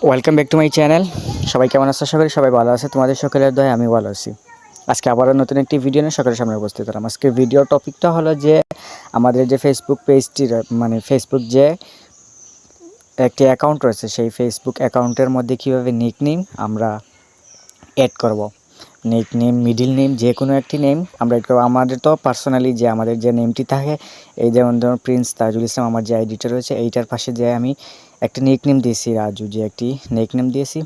Welcome back to my channel. সবাই কেমন আছো? আশা করি সবাই ভালো আছে। তোমাদের সকলের দয়ায় আমি ভালো আছি। আজকে আবারও নতুন একটি ভিডিও নিয়ে সকলের সামনে উপস্থিত হলাম। আজকে ভিডিওর টপিকটা হলো যে আমাদের যে ফেসবুক পেজটি মানে ফেসবুক যে একটি অ্যাকাউন্ট রয়েছে, সেই ফেসবুক অ্যাকাউন্টের মধ্যে কীভাবে নিকনেম আমরা অ্যাড করব। নিকনেম, মিডিল নেম, যে কোনো একটি নেম আমরা অ্যাড করবো। আমাদের তো পার্সোনালি যে আমাদের যে নেমটি থাকে, এই যেমন ধরুন প্রিন্স তাজুল ইসলাম আমার যে আইডিটা রয়েছে, এইটার পাশে যে আমি একটা নিকনেম দিয়েছি রাজু, যে একটি নিকনেম দিয়েছি।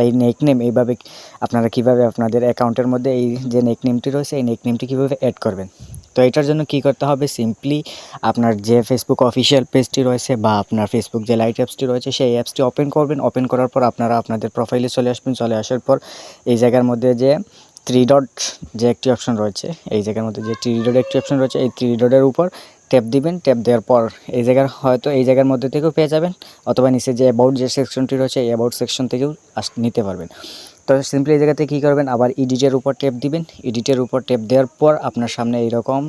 এই নিকনেম এইভাবে আপনারা কীভাবে আপনাদের অ্যাকাউন্টের মধ্যে এই যে নিকনেমটি রয়েছে, এই নিকনেমটি কীভাবে অ্যাড করবেন। তো এটার জন্য কি করতে হবে, সিম্পলি আপনার যে ফেসবুক অফিসিয়াল পেজটি রয়েছে বা আপনার ফেসবুক যে লাইট অ্যাপসটি রয়েছে, সেই অ্যাপসটি ওপেন করবেন। ওপেন করার পর আপনারা আপনাদের প্রোফাইলে চলে আসবেন। চলে আসার পর এই জায়গার মধ্যে যে থ্রি ডট যে একটি অপশন রয়েছে, এই জায়গার মধ্যে যে থ্রি ডট একটি অপশন রয়েছে, এই থ্রি ডটের উপর ট্যাপ দিবেন। ট্যাপ দেওয়ার পর এই জায়গার হয়তো এই জায়গার মধ্যে থেকেও পেয়ে যাবেন, অথবা নিচে যে অ্যাবাউট যে সেকশনটি রয়েছে, এই অ্যাবাউট সেকশন থেকেও নিতে পারবেন। তো সিম্পলি এই জায়গাতে কী করবেন, আবার এডিটের উপর ট্যাপ দিবেন। এডিটের উপর ট্যাপ দেওয়ার পর আপনার সামনে এইরকম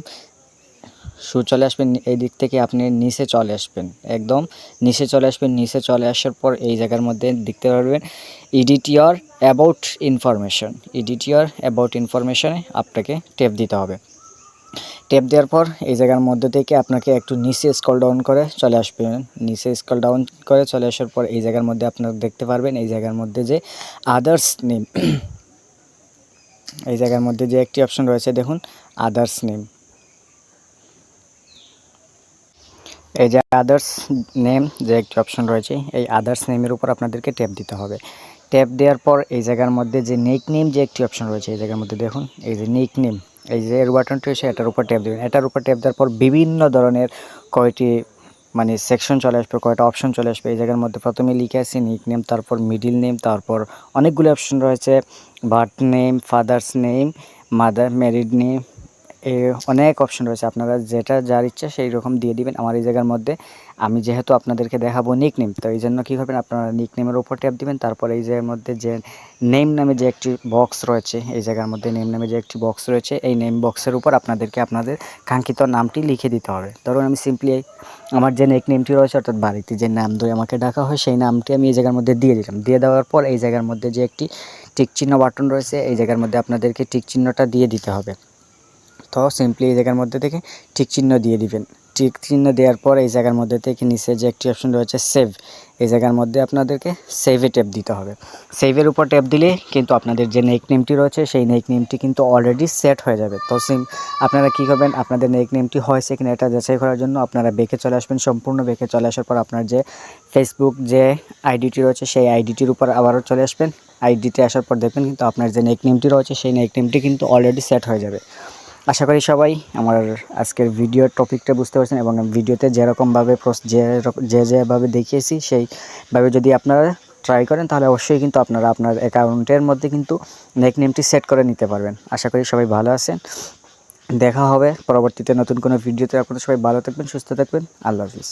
চলে আসবেন। এই দিক থেকে আপনি নিচে চলে আসবেন, একদম নিচে চলে আসবেন। নিচে চলে আসার পর এই জায়গার মধ্যে দেখতে পারবেন edit your about information. Edit your about ইনফরমেশনে আপনাকে ট্যাপ দিতে হবে। ট্যাপ দেওয়ার পর এই জায়গার মধ্যে থেকে আপনাকে একটু নিচে স্ক্রল ডাউন করে চলে আসবেন। নিচে স্ক্রল ডাউন করে চলে আসার পর এই জায়গার মধ্যে আপনারা দেখতে পারবেন এই জায়গার মধ্যে যে আদার্স নেম, এই জায়গার মধ্যে যে একটি অপশন রয়েছে দেখুন, আদার্স নেম। এই যে আদার্স নেম যে একটি অপশন রয়েছে, এই আদার্স নেমের উপর আপনাদেরকে ট্যাপ দিতে হবে। ট্যাপ দেওয়ার পর এই জায়গার মধ্যে যে নিকনেম যে একটি অপশন রয়েছে, এই জায়গার মধ্যে দেখুন এই যে নিকনেম, এই যে এর বাটনটি রয়েছে, এটার উপর ট্যাপ দেবেন। এটার উপর ট্যাপ দেওয়ার পর বিভিন্ন ধরনের কয়টি মানে সেকশন চলে আসবে, কয়টা অপশন চলে আসবে। এই জায়গার মধ্যে প্রথমে লিখে আছে নিকনেম, তারপর মিডিল নেম, তারপর অনেকগুলো অপশন রয়েছে, birth name, father's name, mother married name, অনেক অপশন রয়েছে। আপনারা যেটা যার ইচ্ছা সেই রকম দিয়ে দিবেন। আমার এই জায়গার মধ্যে আমি যেহেতু আপনাদেরকে দেখাবো নিকনেম, তো এই জন্য কী করবেন, আপনারা নিকনেমের উপর ট্যাপ দিবেন। তারপর এই জায়গার মধ্যে যে নেম নামে যে একটি বক্স রয়েছে, এই জায়গার মধ্যে নেম নামে যে একটি বক্স রয়েছে, এই নেম বক্সের উপর আপনাদেরকে আপনাদের কাঙ্ক্ষিত নামটি লিখে দিতে হবে। ধরুন আমি সিম্পলি আমার যে নিকনেমটি রয়েছে, অর্থাৎ বাড়িতে যে নাম ধরে আমাকে ডাকা হয়, সেই নামটি আমি এই জায়গার মধ্যে দিয়ে দিলাম। দিয়ে দেওয়ার পর এই জায়গার মধ্যে যে একটি টিক চিহ্ন বাটন রয়েছে, এই জায়গার মধ্যে আপনাদেরকে টিক চিহ্নটা দিয়ে দিতে হবে। তো সিম্পলি এই জায়গার মধ্যে থেকে টিক চিহ্ন দিয়ে দিবেন। টিক চিহ্ন দেওয়ার পর এই জায়গার মধ্যে থেকে নিচে যে একটি অপশন রয়েছে সেভ, এই জায়গার মধ্যে আপনাদেরকে সেভে ট্যাপ দিতে হবে। সেভের উপর ট্যাপ দিলে কিন্তু আপনাদের যে নিকনেমটি রয়েছে, সেই নিকনেমটি কিন্তু অলরেডি সেট হয়ে যাবে। তো আপনারা কী করবেন, আপনাদের নিকনেমটি হয়েছে কিনা এটা যাচাই করার জন্য আপনারা বেঁকে চলে আসবেন। সম্পূর্ণ বেঁকে চলে আসার পর আপনার যে ফেসবুক যে আইডিটি রয়েছে, সেই আইডিটির উপর আবারও চলে আসবেন। আইডিতে আসার পর দেখবেন কিন্তু আপনার যে নিকনেমটি রয়েছে, সেই নিকনেমটি কিন্তু অলরেডি সেট হয়ে যাবে। আশা করি সবাই আমার আজকের ভিডিওর টপিকটা বুঝতে পারছেন, এবং ভিডিওতে যেরকমভাবে যেভাবে দেখিয়েছি সেইভাবে যদি আপনারা ট্রাই করেন, তাহলে অবশ্যই কিন্তু আপনারা আপনার অ্যাকাউন্টের মধ্যে কিন্তু নিকনেমটি সেট করে নিতে পারবেন। আশা করি সবাই ভালো আছেন। দেখা হবে পরবর্তীতে নতুন কোনো ভিডিওতে। আপনারা সবাই ভালো থাকবেন, সুস্থ থাকবেন। আল্লাহ হাফিজ।